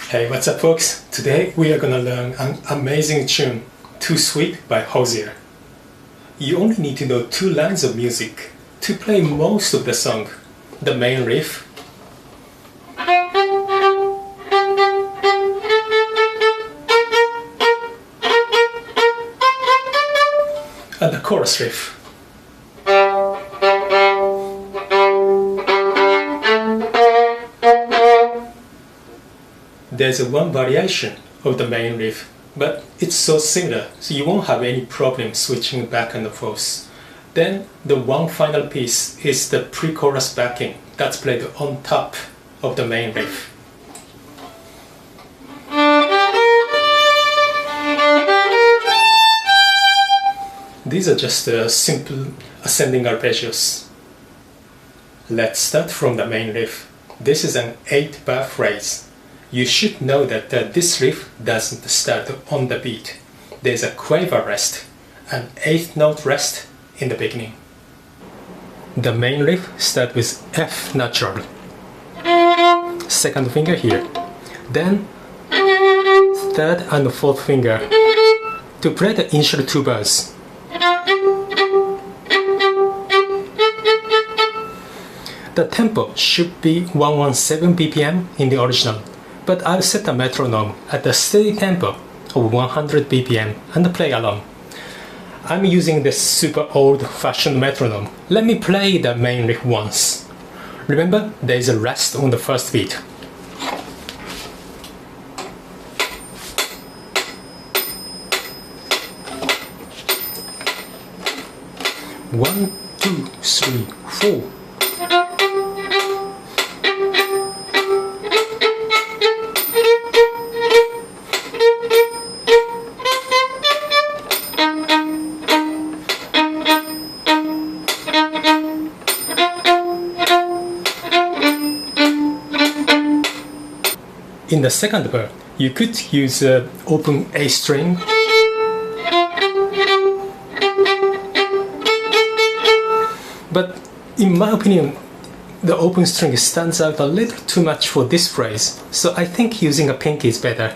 Hey, what's up folks? Today we are gonna learn an amazing tune, Too Sweet by Hozier. You only need to know 2 lines of music to play most of the song. The main riff, and the chorus riff. There's one variation of the main riff, but it's so similar, so you won't have any problem switching back and forth. Then the one final piece is the pre-chorus backing that's played on top of the main riff. These are just simple ascending arpeggios. Let's start from the main riff. This is an 8-bar phrase. You should know that this riff doesn't start on the beat. There's a quaver rest, an 8th note rest in the beginning. The main riff starts with F natural. 2nd finger here. Then 3rd and 4th finger to play the initial 2 bars. The tempo should be 117 BPM in the original, but I'll set the metronome at a steady tempo of 100 BPM and play along. I'm using this super old-fashioned metronome. Let me play the main riff once. Remember, there is a rest on the first beat. 1, 2, 3, 4. In the second bar, you could use open A string, but in my opinion, the open string stands out a little too much for this phrase, so I think using a pinky is better.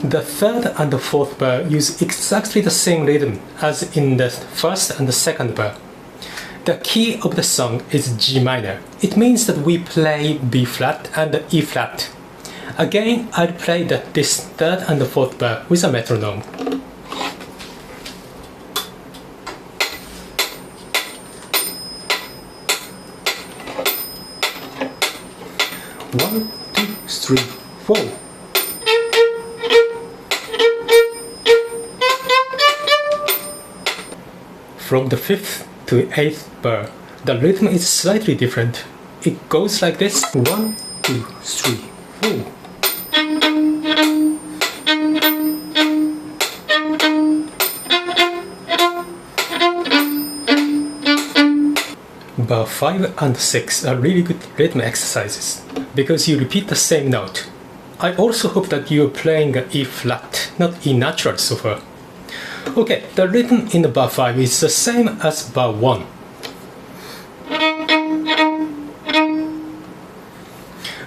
The 3rd and the 4th bar use exactly the same rhythm as in the 1st and the 2nd bar. The key of the song is G minor. It means that we play B flat and E flat. Again, I'll play this 3rd and the 4th bar with a metronome. One, 2, 3, 4. From the 5th to 8th bar, the rhythm is slightly different. It goes like this: 1, 2, 3, 4. Bar 5 and 6 are really good rhythm exercises because you repeat the same note. I also hope that you are playing E flat, not E natural so far. Okay, the rhythm in the bar 5 is the same as bar 1.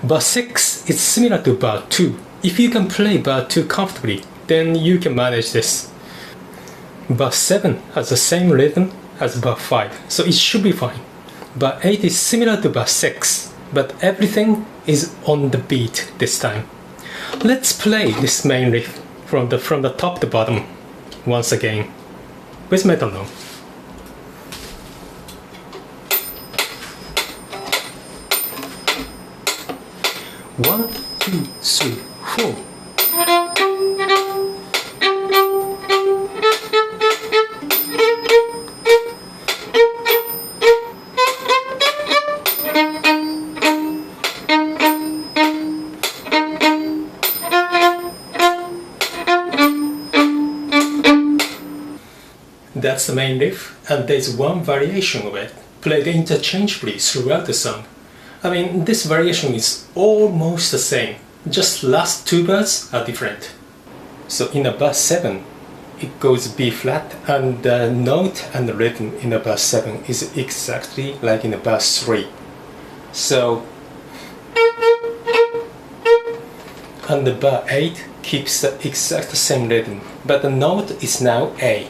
Bar 6 is similar to bar 2. If you can play bar 2 comfortably, then you can manage this. Bar 7 has the same rhythm as bar 5, so it should be fine. Bar 8 is similar to bar 6, but everything is on the beat this time. Let's play this main riff from the top to bottom once again with metronome. 1, 2, 3, 4. That's the main riff, and there's one variation of it, played interchangeably throughout the song. I mean, this variation is almost the same, just last 2 bars are different. So in a bar 7, it goes B flat, and the note and the rhythm in the bar 7 is exactly like in the bar 3. So, and the bar 8 keeps the exact same rhythm, but the note is now A.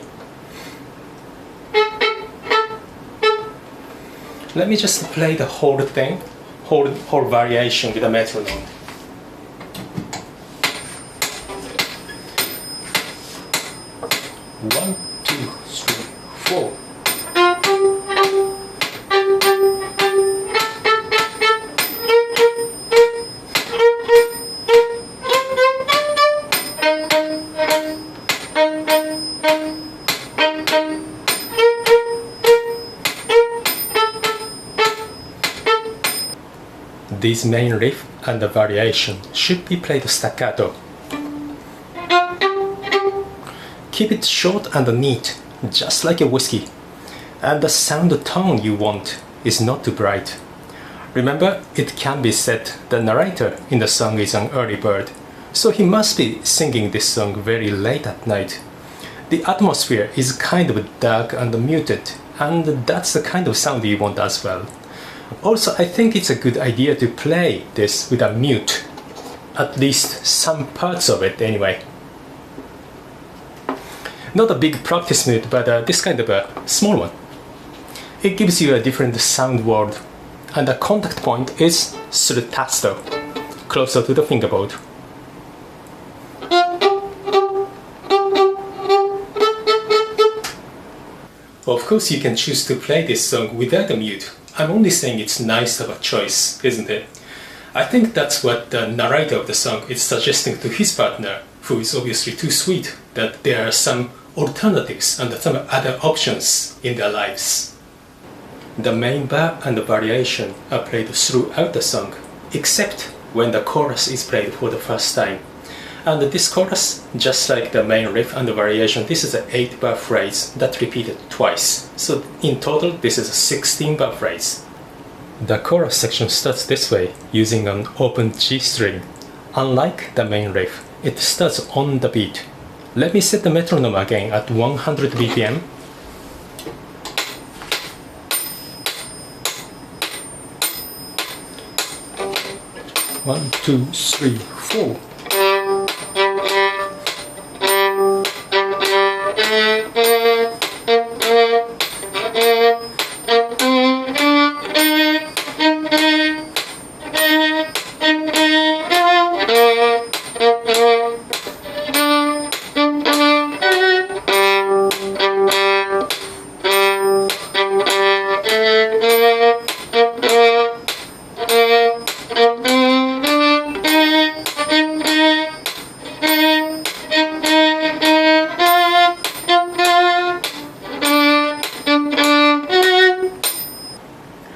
Let me just play the whole thing, whole variation with a metronome. 1, 2, 3, 4. This main riff and the variation should be played staccato. Keep it short and neat, just like a whiskey. And the sound tone you want is not too bright. Remember, it can be said the narrator in the song is an early bird, so he must be singing this song very late at night. The atmosphere is kind of dark and muted, and that's the kind of sound you want as well. Also, I think it's a good idea to play this with a mute, at least some parts of it anyway. Not a big practice mute, but this kind of a small one. It gives you a different sound world, and the contact point is sul tasto, closer to the fingerboard. Of course, you can choose to play this song without a mute. I'm only saying it's nice of a choice, isn't it? I think that's what the narrator of the song is suggesting to his partner, who is obviously too sweet, that there are some alternatives and some other options in their lives. The main bar and the variation are played throughout the song, except when the chorus is played for the first time. And this chorus, just like the main riff and the variation, this is an 8-bar phrase that repeated twice. So in total, this is a 16-bar phrase. The chorus section starts this way, using an open G string. Unlike the main riff, it starts on the beat. Let me set the metronome again at 100 BPM. One, two, three, four.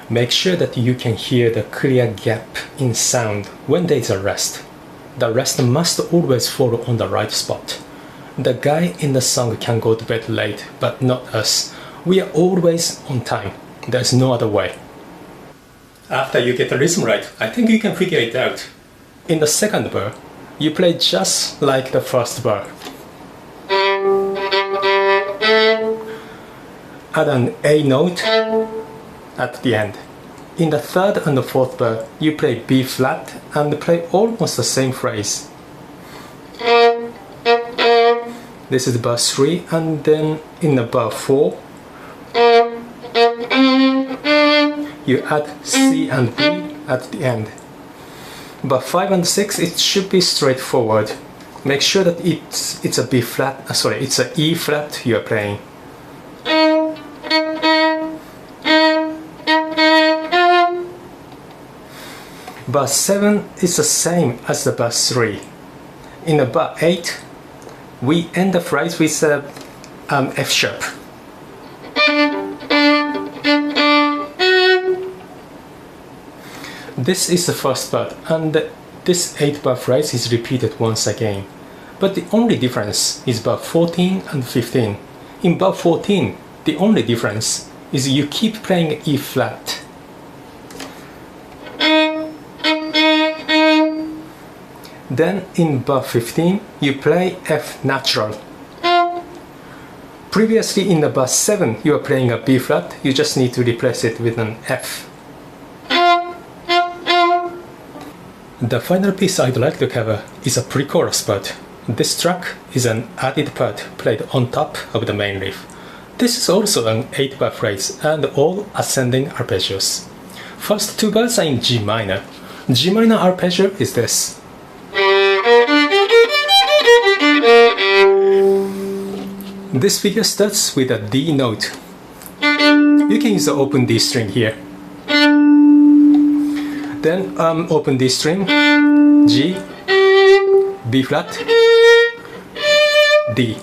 Make sure that you can hear the clear gap in sound when there is a rest. The rest must always fall on the right spot. The guy in the song can go to bed late, but not us. We are always on time. There's no other way. After you get the rhythm right, I think you can figure it out. In the second bar, you play just like the first bar. Add an A note at the end. In the third and the fourth bar, you play B flat and play almost the same phrase. This is bar 3, and then in the bar 4, you add C and B at the end. Bar 5 and 6, it should be straightforward. Make sure that it's a B flat, it's a E flat you are playing. Bar 7 is the same as the bar 3. In the bar 8, we end the phrase with F sharp. This is the first part, and this 8-bar phrase is repeated once again. But the only difference is bar 14 and 15. In bar 14, the only difference is you keep playing E flat. Then in bar 15, you play F natural. Previously in the bar 7, you are playing a B flat, you just need to replace it with an F. The final piece I'd like to cover is a pre-chorus part. This track is an added part played on top of the main riff. This is also an 8-bar phrase and all ascending arpeggios. First 2 bars are in G minor. G minor arpeggio is this. This figure starts with a D note. You can use the open D string here. Then open D string, G, B flat, D.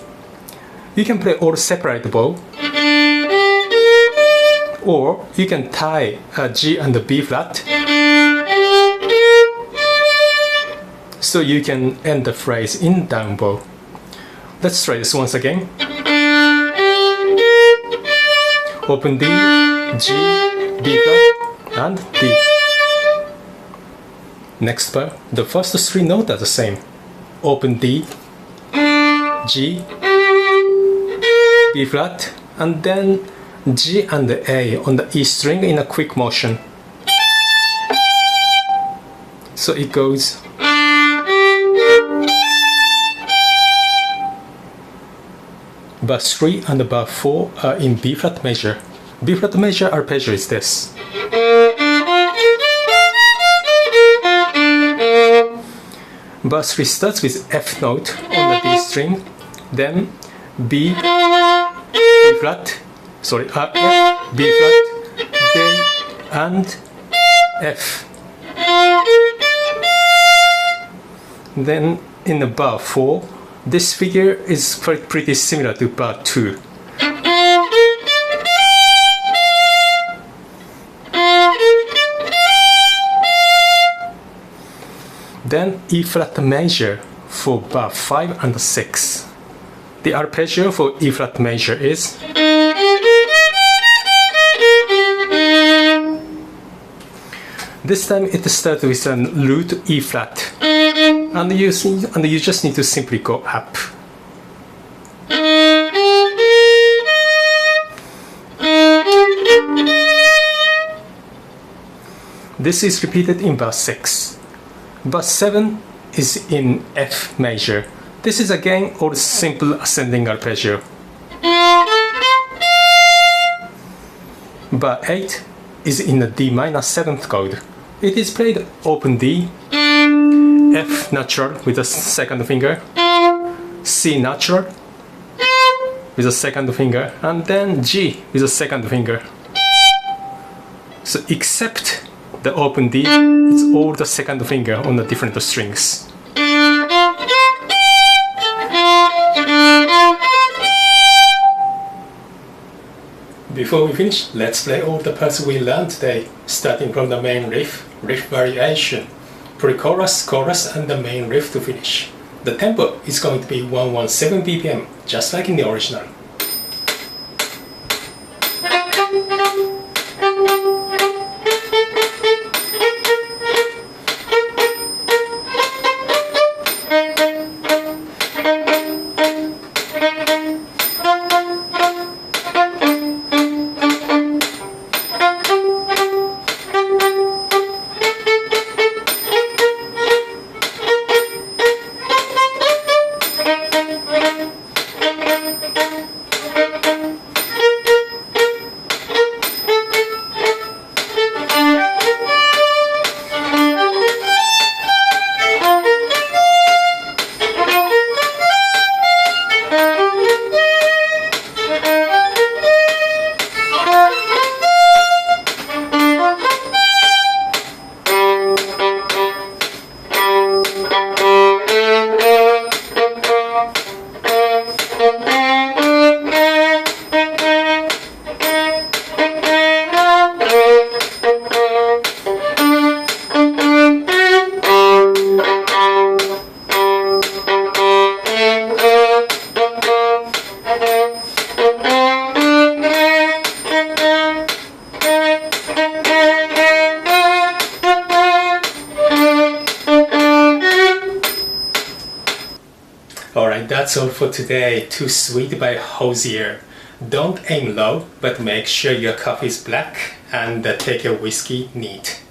You can play all separate bow, or you can tie a G and a B flat, so you can end the phrase in down bow. Let's try this once again. Open D, G, B flat, and D. Next bar, the first 3 notes are the same. Open D, G, B flat, and then G and A on the E string in a quick motion. So it goes. Bar 3 and bar 4 are in B flat major. B flat major arpeggio is this. Bar 3 starts with F note on the D string, then B, B flat, sorry, F, B flat, D, and F. Then in the bar 4, this figure is pretty similar to bar 2. Then E flat major for bar 5 and 6. The arpeggio for E flat major is. This time it starts with a root E flat, and you just need to simply go up. This is repeated in bar 6. Bar 7 is in F major. This is again all simple ascending arpeggio. Bar 8 is in the D minor 7th chord. It is played open D, F natural with the second finger, C natural with the second finger, and then G with the second finger. So except the open D, it's all the second finger on the different strings. Before we finish, let's play all the parts we learned today, starting from the main riff, riff variation, pre-chorus, chorus, and the main riff to finish. The tempo is going to be 117 BPM, just like in the original. Alright, that's all for today. Too Sweet by Hozier. Don't aim low, but make sure your coffee is black and take your whiskey neat.